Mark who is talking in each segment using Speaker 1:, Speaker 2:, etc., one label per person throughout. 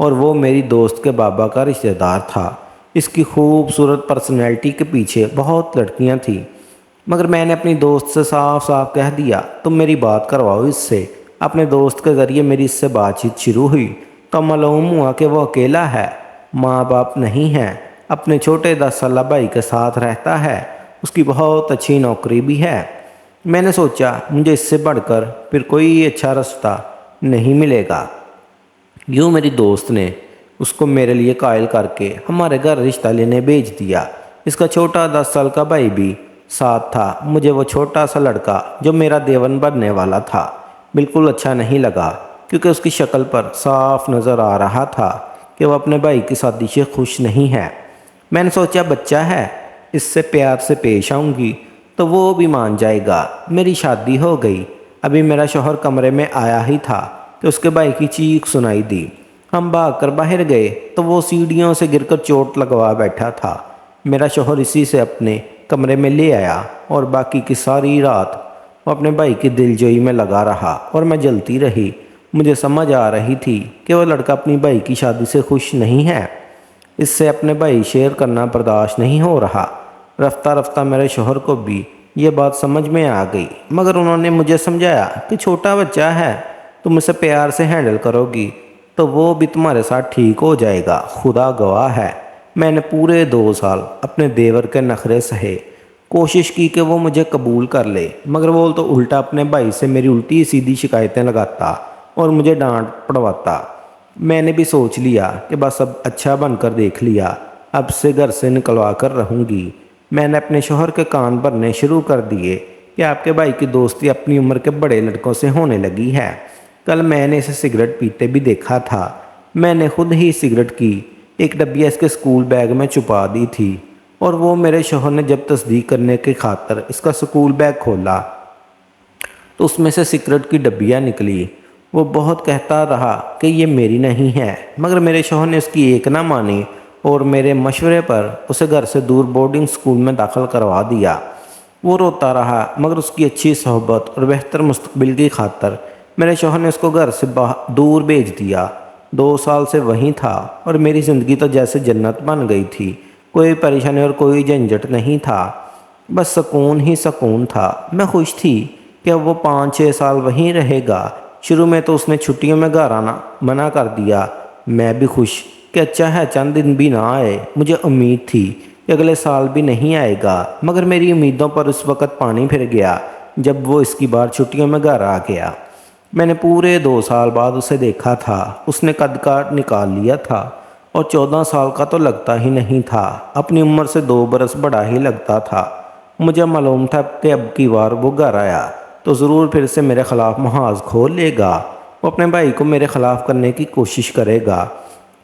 Speaker 1: اور وہ میری دوست کے بابا کا رشتہ دار تھا۔ اس کی خوبصورت پرسنالٹی کے پیچھے بہت لڑکیاں تھیں، مگر میں نے اپنی دوست سے صاف صاف کہہ دیا تم میری بات کرواؤ اس سے۔ اپنے دوست کے ذریعے میری اس سے بات چیت شروع ہوئی تو معلوم ہوا کہ وہ اکیلا ہے، ماں باپ نہیں ہیں، اپنے چھوٹے 10 سالہ بھائی کے ساتھ رہتا ہے، اس کی بہت اچھی نوکری بھی ہے۔ میں نے سوچا مجھے اس سے بڑھ کر پھر کوئی اچھا رستہ نہیں ملے گا۔ یوں میری دوست نے اس کو میرے لیے قائل کر کے ہمارے گھر رشتہ لینے بھیج دیا۔ اس کا چھوٹا 10 سال کا بھائی بھی ساتھ تھا۔ مجھے وہ چھوٹا سا لڑکا جو میرا دیور بننے والا تھا بالکل اچھا نہیں لگا، کیونکہ اس کی شکل پر صاف نظر آ رہا تھا کہ وہ اپنے بھائی کی شادی سے خوش نہیں ہے۔ میں نے سوچا بچہ ہے، اس سے پیار سے پیش آؤں گی تو وہ بھی مان جائے گا۔ میری شادی ہو گئی۔ ابھی میرا شوہر کمرے میں آیا ہی تھا کہ اس کے بھائی کی چیخ سنائی دی۔ ہم بھاگ کر باہر گئے تو وہ سیڑھیوں سے گر کر چوٹ لگوا بیٹھا تھا۔ میرا شوہر اسی سے اپنے کمرے میں لے آیا اور باقی کی ساری رات وہ اپنے بھائی کی دلجوئی میں لگا رہا اور میں جلتی رہی۔ مجھے سمجھ آ رہی تھی کہ وہ لڑکا اپنی بھائی کی شادی سے خوش نہیں ہے، اس سے اپنے بھائی شیئر کرنا برداشت نہیں ہو رہا۔ رفتہ رفتہ میرے شوہر کو بھی یہ بات سمجھ میں آ گئی، مگر انہوں نے مجھے سمجھایا کہ چھوٹا بچہ ہے، تم اسے پیار سے ہینڈل کرو گی تو وہ بھی تمہارے ساتھ ٹھیک ہو جائے گا۔ خدا گواہ ہے میں نے پورے 2 سال اپنے دیور کے نخرے سہے، کوشش کی کہ وہ مجھے قبول کر لے، مگر وہ تو الٹا اپنے بھائی سے میری الٹی سیدھی شکایتیں لگاتا اور مجھے ڈانٹ پڑواتا۔ میں نے بھی سوچ لیا کہ بس اب اچھا بن کر دیکھ لیا، اب سے گھر سے نکلوا کر رہوں گی۔ میں نے اپنے شوہر کے کان بھرنے شروع کر دیے کہ آپ کے بھائی کی دوستی اپنی عمر کے بڑے لڑکوں سے ہونے لگی ہے۔ کل میں نے اسے سگریٹ پیتے بھی دیکھا تھا۔ میں نے خود ہی سگریٹ کی ایک ڈبیا اس کے اسکول بیگ میں چھپا دی تھی، اور وہ میرے شوہر نے جب تصدیق کرنے کی خاطر اس کا اسکول بیگ کھولا تو اس میں سے سگریٹ کی ڈبیا نکلی۔ وہ بہت کہتا رہا کہ یہ میری نہیں ہے، مگر میرے شوہر نے اس کی ایک نہ مانی اور میرے مشورے پر اسے گھر سے دور بورڈنگ اسکول میں داخل کروا دیا۔ وہ روتا رہا، مگر اس کی اچھی صحبت اور بہتر مستقبل کی خاطر میرے شوہر نے اس کو گھر سے دور بھیج دیا۔ 2 سال سے وہیں تھا اور میری زندگی تو جیسے جنت بن گئی تھی۔ کوئی پریشانی اور کوئی جھنجھٹ نہیں تھا، بس سکون ہی سکون تھا۔ میں خوش تھی کہ اب وہ 5-6 سال وہیں رہے گا۔ شروع میں تو اس نے چھٹیوں میں گھر آنا منع کر دیا۔ میں بھی خوش کہ اچھا ہے چند دن بھی نہ آئے۔ مجھے امید تھی کہ اگلے سال بھی نہیں آئے گا، مگر میری امیدوں پر اس وقت پانی پھر گیا جب وہ اس کی بار چھٹیوں میں گھر آ گیا۔ میں نے پورے 2 سال بعد اسے دیکھا تھا۔ اس نے قد کاٹ نکال لیا تھا اور 14 سال کا تو لگتا ہی نہیں تھا، اپنی عمر سے 2 برس بڑا ہی لگتا تھا۔ مجھے معلوم تھا کہ اب کی بار وہ گھر آیا تو ضرور پھر سے میرے خلاف محاذ کھول لے گا، وہ اپنے بھائی کو میرے خلاف کرنے کی کوشش کرے گا۔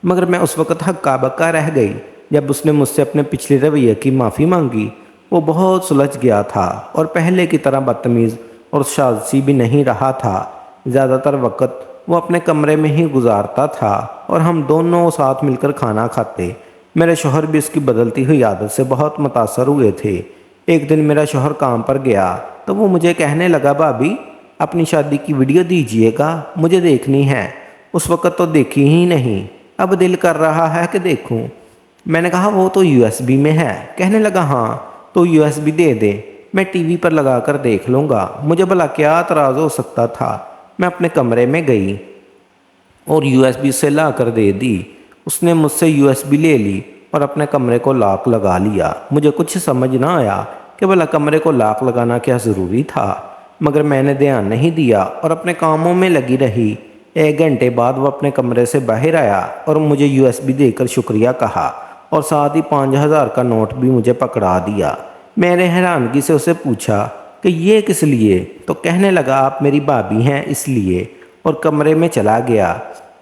Speaker 1: مگر میں اس وقت ہکا بکا رہ گئی جب اس نے مجھ سے اپنے پچھلے رویے کی معافی مانگی۔ وہ بہت سلجھ گیا تھا اور پہلے کی طرح بدتمیز اور شاذی بھی نہیں رہا تھا۔ زیادہ تر وقت وہ اپنے کمرے میں ہی گزارتا تھا اور ہم دونوں ساتھ مل کر کھانا کھاتے۔ میرے شوہر بھی اس کی بدلتی ہوئی عادت سے بہت متاثر ہوئے تھے۔ ایک دن میرا شوہر کام پر گیا تو وہ مجھے کہنے لگا بھابی اپنی شادی کی ویڈیو دیجیے گا، مجھے دیکھنی ہے۔ اس وقت تو دیکھی ہی نہیں، اب دل کر رہا ہے کہ دیکھوں۔ میں نے کہا وہ تو USB میں ہے۔ کہنے لگا ہاں تو USB دے دے، میں ٹی وی پر لگا کر دیکھ لوں گا۔ مجھے بھلا کیا اعتراض ہو سکتا تھا۔ میں اپنے کمرے میں گئی اور USB سے لا کر دے دی۔ اس نے مجھ سے USB لے لی اور اپنے کمرے کو لاک لگا لیا۔ مجھے کچھ سمجھ نہ آیا کہ بھلا کمرے کو لاک لگانا کیا ضروری تھا، مگر میں نے دھیان نہیں دیا اور اپنے کاموں میں لگی رہی۔ 1 گھنٹے بعد وہ اپنے کمرے سے باہر آیا اور مجھے USB دے کر شکریہ کہا اور ساتھ ہی 5000 کا نوٹ بھی مجھے پکڑا دیا۔ میں نے حیرانگی سے اسے پوچھا کہ یہ کس لیے؟ تو کہنے لگا آپ میری بھابی ہیں اس لیے، اور کمرے میں چلا گیا۔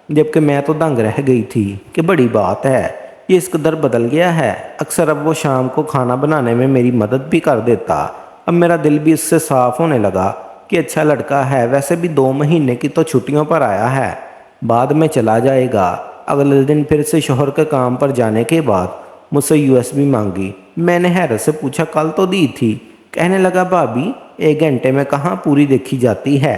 Speaker 1: جبکہ میں تو دنگ رہ گئی تھی کہ بڑی بات ہے، یہ اس قدر بدل گیا ہے۔ اکثر اب وہ شام کو کھانا بنانے میں میری مدد بھی کر دیتا۔ اب میرا دل بھی اس سے صاف ہونے لگا کہ اچھا لڑکا ہے، ویسے بھی 2 مہینے کی تو چھٹیوں پر آیا ہے، بعد میں چلا جائے گا۔ اگلے دن پھر سے شوہر کے کام پر جانے کے بعد مجھ سے USB مانگی۔ میں نے حیرت سے پوچھا کل تو دی تھی۔ کہنے لگا بھابی 1 گھنٹے میں کہاں پوری دیکھی جاتی ہے،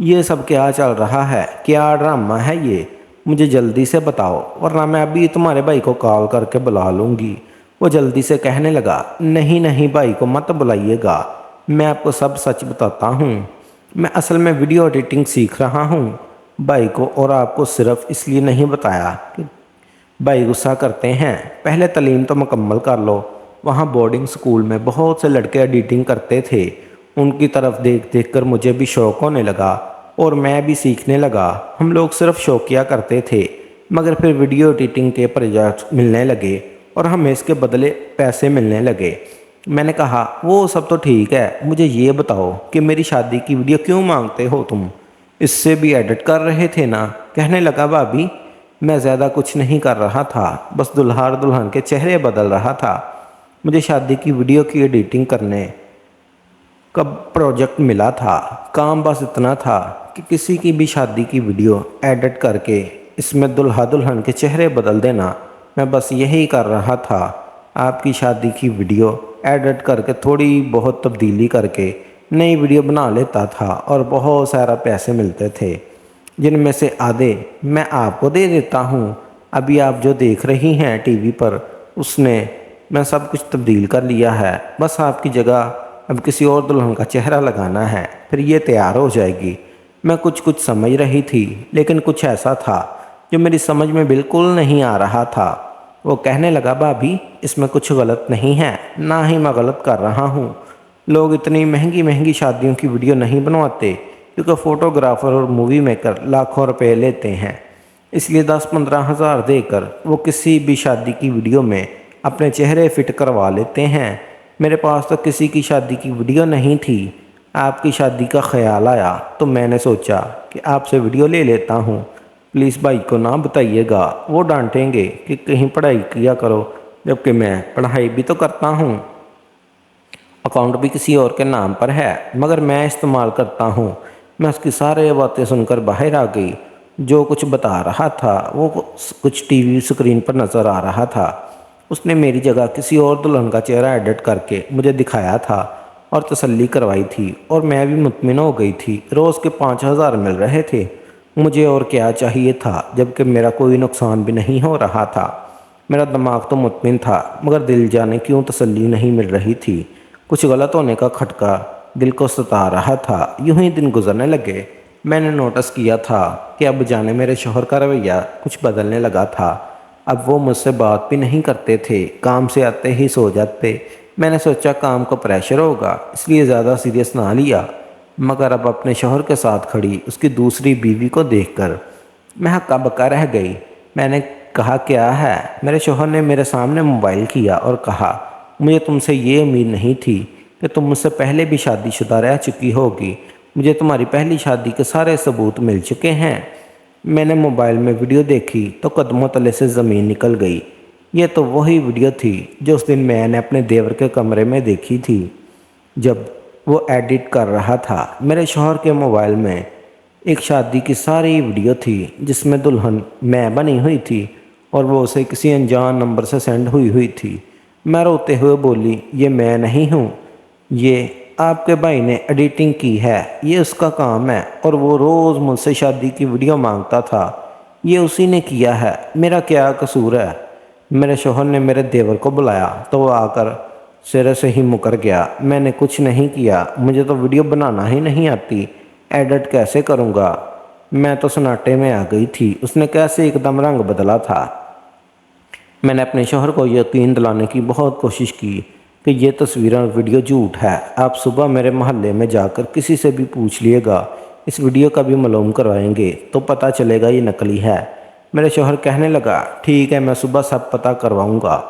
Speaker 1: یہ سب کیا چل رہا ہے؟ کیا ڈرامہ ہے یہ؟ مجھے جلدی سے بتاؤ ورنہ میں ابھی تمہارے بھائی کو کال کر کے بلا لوں گی۔ وہ جلدی سے کہنے لگا، نہیں نہیں بھائی کو مت بلائیے گا، میں آپ کو سب سچ بتاتا ہوں، میں اصل میں ویڈیو ایڈیٹنگ سیکھ رہا ہوں۔ بھائی کو اور آپ کو صرف اس لیے نہیں بتایا کہ بھائی غصہ کرتے ہیں، پہلے تعلیم تو مکمل کر لو۔ وہاں بورڈنگ سکول میں بہت سے لڑکے ایڈیٹنگ کرتے تھے، ان کی طرف دیکھ دیکھ کر مجھے بھی شوق ہونے لگا اور میں بھی سیکھنے لگا۔ ہم لوگ صرف شوقیہ کرتے تھے، مگر پھر ویڈیو ایڈیٹنگ کے پروجیکٹ ملنے لگے اور ہمیں اس کے بدلے پیسے ملنے لگے۔ میں نے کہا وہ سب تو ٹھیک ہے، مجھے یہ بتاؤ کہ میری شادی کی ویڈیو کیوں مانگتے ہو تم؟ اس سے بھی ایڈٹ کر رہے تھے نا؟ کہنے لگا، بھابھی میں زیادہ کچھ نہیں کر رہا تھا، بس دلہا اور دلہن کے چہرے بدل رہا تھا۔ مجھے شادی کی ویڈیو کی ایڈیٹنگ کرنے کا پروجیکٹ ملا تھا، کام بس اتنا تھا کہ کسی کی بھی شادی کی ویڈیو ایڈٹ کر کے اس میں دلہا دلہن کے چہرے بدل دینا، میں بس یہی کر رہا تھا۔ آپ کی شادی کی ویڈیو ایڈٹ کر کے تھوڑی بہت تبدیلی کر کے نئی ویڈیو بنا لیتا تھا اور بہت سارا پیسے ملتے تھے، جن میں سے آدھے میں آپ کو دے دیتا ہوں۔ ابھی آپ جو دیکھ رہی ہیں ٹی وی پر، اس نے میں سب کچھ تبدیل کر لیا ہے، بس آپ کی جگہ اب کسی اور دلہن کا چہرہ لگانا ہے، پھر یہ تیار ہو جائے گی۔ میں کچھ سمجھ رہی تھی، لیکن کچھ ایسا تھا جو میری سمجھ میں بالکل نہیں آ رہا تھا۔ وہ کہنے لگا، بھابھی اس میں کچھ غلط نہیں ہے، نہ ہی میں غلط کر رہا ہوں۔ لوگ اتنی مہنگی مہنگی شادیوں کی ویڈیو نہیں بنواتے، کیونکہ فوٹوگرافر اور مووی میکر لاکھوں روپے لیتے ہیں، اس لیے 10-15 ہزار دے کر وہ کسی بھی شادی کی ویڈیو میں اپنے چہرے فٹ کروا لیتے ہیں۔ میرے پاس تو کسی کی شادی کی ویڈیو نہیں تھی، آپ کی شادی کا خیال آیا تو میں نے سوچا کہ آپ سے ویڈیو لے لیتا ہوں۔ پلیز بھائی کو نہ بتائیے گا، وہ ڈانٹیں گے کہ کہیں پڑھائی کیا کرو، جبکہ میں پڑھائی بھی تو کرتا ہوں، اکاؤنٹ بھی کسی اور کے نام پر ہے، مگر میں استعمال کرتا ہوں۔ میں اس کی سارے باتیں سن کر باہر آ گئی۔ جو کچھ بتا رہا تھا وہ کچھ ٹی وی اسکرین پر نظر آ رہا تھا۔ اس نے میری جگہ کسی اور دلہن کا چہرہ ایڈٹ کر کے مجھے دکھایا تھا اور تسلی کروائی تھی، اور میں بھی مطمئن ہو گئی تھی۔ روز کے 5,000 مل رہے تھے، مجھے اور کیا چاہیے تھا، جبکہ میرا کوئی نقصان بھی نہیں ہو رہا تھا۔ میرا دماغ تو مطمئن تھا، مگر دل جانے کیوں تسلی نہیں مل رہی تھی۔ کچھ غلط ہونے کا کھٹکا دل کو ستا رہا تھا۔ یوں ہی دن گزرنے لگے۔ میں نے نوٹس کیا تھا کہ اب جانے میرے شوہر کا رویہ کچھ بدلنے لگا تھا۔ اب وہ مجھ سے بات بھی نہیں کرتے تھے، کام سے آتے ہی سو جاتے۔ میں نے سوچا کام کا پریشر ہوگا، اس لیے زیادہ سیریس نہ لیا، مگر اب اپنے شوہر کے ساتھ کھڑی اس کی دوسری بیوی کو دیکھ کر میں ہکا بکا رہ گئی۔ میں نے کہا، کیا ہے؟ میرے شوہر نے میرے سامنے موبائل کیا اور کہا، مجھے تم سے یہ امید نہیں تھی کہ تم مجھ سے پہلے بھی شادی شدہ رہ چکی ہوگی۔ مجھے تمہاری پہلی شادی کے سارے ثبوت مل چکے ہیں۔ میں نے موبائل میں ویڈیو دیکھی تو قدموں تلے سے زمین نکل گئی۔ یہ تو وہی ویڈیو تھی جو اس دن میں نے اپنے دیور کے کمرے میں دیکھی تھی، جب وہ ایڈٹ کر رہا تھا۔ میرے شوہر کے موبائل میں ایک شادی کی ساری ویڈیو تھی جس میں دلہن میں بنی ہوئی تھی اور وہ اسے کسی انجان نمبر سے سینڈ ہوئی تھی۔ میں روتے ہوئے بولی، یہ میں نہیں ہوں، یہ آپ کے بھائی نے ایڈیٹنگ کی ہے، یہ اس کا کام ہے، اور وہ روز مجھ سے شادی کی ویڈیو مانگتا تھا، یہ اسی نے کیا ہے، میرا کیا قصور ہے؟ میرے شوہر نے میرے دیور کو بلایا تو وہ آ کر سرے سے ہی مکر گیا، میں نے کچھ نہیں کیا، مجھے تو ویڈیو بنانا ہی نہیں آتی، ایڈٹ کیسے کروں گا؟ میں تو سناٹے میں آ گئی تھی، اس نے کیسے ایک دم رنگ بدلا تھا۔ میں نے اپنے شوہر کو یقین دلانے کی بہت کوشش کی کہ یہ تصویریں اور ویڈیو جھوٹ ہے۔ آپ صبح میرے محلے میں جا کر کسی سے بھی پوچھ لیے گا، اس ویڈیو کا بھی معلوم کروائیں گے تو پتہ چلے گا یہ نکلی ہے۔ میرے شوہر کہنے لگا، ٹھیک ہے میں صبح سب پتہ کرواؤں گا،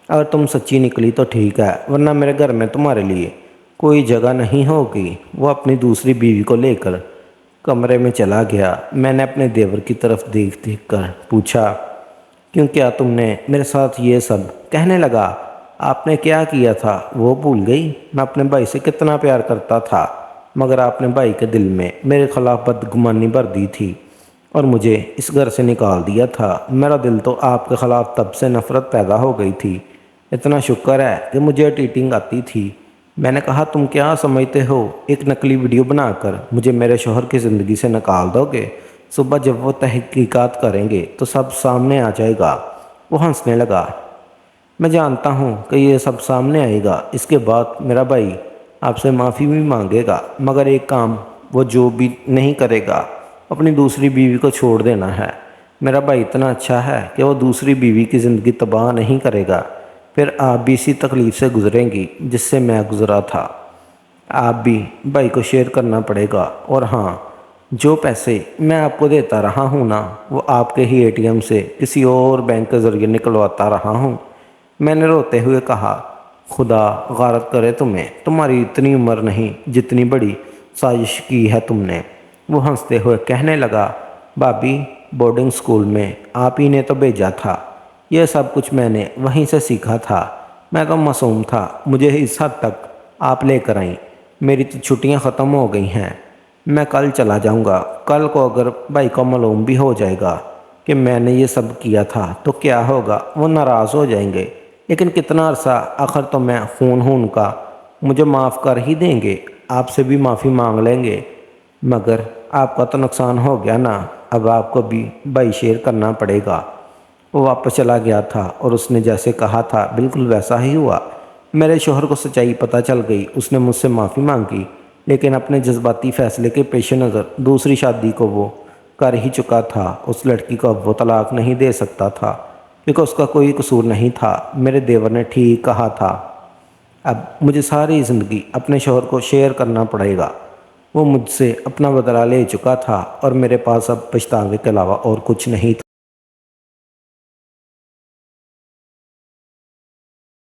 Speaker 1: اگر تم سچی نکلی تو ٹھیک ہے، ورنہ میرے گھر میں تمہارے لیے کوئی جگہ نہیں ہوگی۔ وہ اپنی دوسری بیوی کو لے کر کمرے میں چلا گیا۔ میں نے اپنے دیور کی طرف دیکھ دیکھ کر پوچھا، کیوں کیا تم نے میرے ساتھ یہ سب؟ کہنے لگا، آپ نے کیا کیا تھا وہ بھول گئی؟ میں اپنے بھائی سے کتنا پیار کرتا تھا، مگر آپ نے بھائی کے دل میں میرے خلاف بدگمانی بھر دی تھی اور مجھے اس گھر سے نکال دیا تھا۔ میرا دل تو آپ کے خلاف تب سے نفرت پیدا ہو گئی تھی۔ اتنا شکر ہے کہ مجھے ایڈیٹنگ آتی تھی، میں نے کہا تم کیا سمجھتے ہو، ایک نقلی ویڈیو بنا کر مجھے میرے شوہر کی زندگی سے نکال دو گے؟ صبح جب وہ تحقیقات کریں گے تو سب سامنے آ جائے گا۔ وہ ہنسنے لگا۔ میں جانتا ہوں کہ یہ سب سامنے آئے گا، اس کے بعد میرا بھائی آپ سے معافی بھی مانگے گا، مگر ایک کام وہ جو بھی نہیں کرے گا، اپنی دوسری بیوی کو چھوڑ دینا ہے۔ میرا بھائی اتنا اچھا ہے کہ وہ دوسری بیوی کی زندگی تباہ نہیں کرے گا، پھر آپ بھی اسی تکلیف سے گزریں گی جس سے میں گزرا تھا۔ آپ بھی بھائی کو شیئر کرنا پڑے گا، اور ہاں، جو پیسے میں آپ کو دیتا رہا ہوں نا، وہ آپ کے ہی اے ٹی ایم سے کسی اور بینک کے ذریعے نکلواتا رہا ہوں۔ میں نے روتے ہوئے کہا، خدا غارت کرے تمہیں، تمہاری اتنی عمر نہیں جتنی بڑی سازش کی ہے تم نے۔ وہ ہنستے ہوئے کہنے لگا، بھابی بورڈنگ سکول میں آپ ہی نے تو بھیجا تھا، یہ سب کچھ میں نے وہیں سے سیکھا تھا۔ میں تو معصوم تھا، مجھے اس حد تک آپ لے کر آئیں۔ میری تو چھٹیاں ختم ہو گئی ہیں، میں کل چلا جاؤں گا۔ کل کو اگر بھائی کو معلوم بھی ہو جائے گا کہ میں نے یہ سب کیا تھا تو کیا ہوگا، وہ ناراض ہو جائیں گے، لیکن کتنا عرصہ، آخر تو میں خون ہوں ان کا، مجھے معاف کر ہی دیں گے، آپ سے بھی معافی مانگ لیں گے۔ مگر آپ کا تو نقصان ہو گیا نا، اب آپ کو بھی بھائی شیئر کرنا پڑے گا۔ وہ واپس چلا گیا تھا اور اس نے جیسے کہا تھا بالکل ویسا ہی ہوا۔ میرے شوہر کو سچائی پتہ چل گئی، اس نے مجھ سے معافی مانگی، لیکن اپنے جذباتی فیصلے کے پیش نظر دوسری شادی کو وہ کر ہی چکا تھا۔ اس لڑکی کو اب وہ طلاق نہیں دے سکتا تھا کیونکہ اس کا کوئی قصور نہیں تھا۔ میرے دیور نے ٹھیک کہا تھا، اب مجھے ساری زندگی اپنے شوہر کو شیئر کرنا پڑے گا۔ وہ مجھ سے اپنا بدلہ لے چکا تھا اور میرے پاس اب پچھتاوے کے علاوہ اور کچھ نہیں تھا۔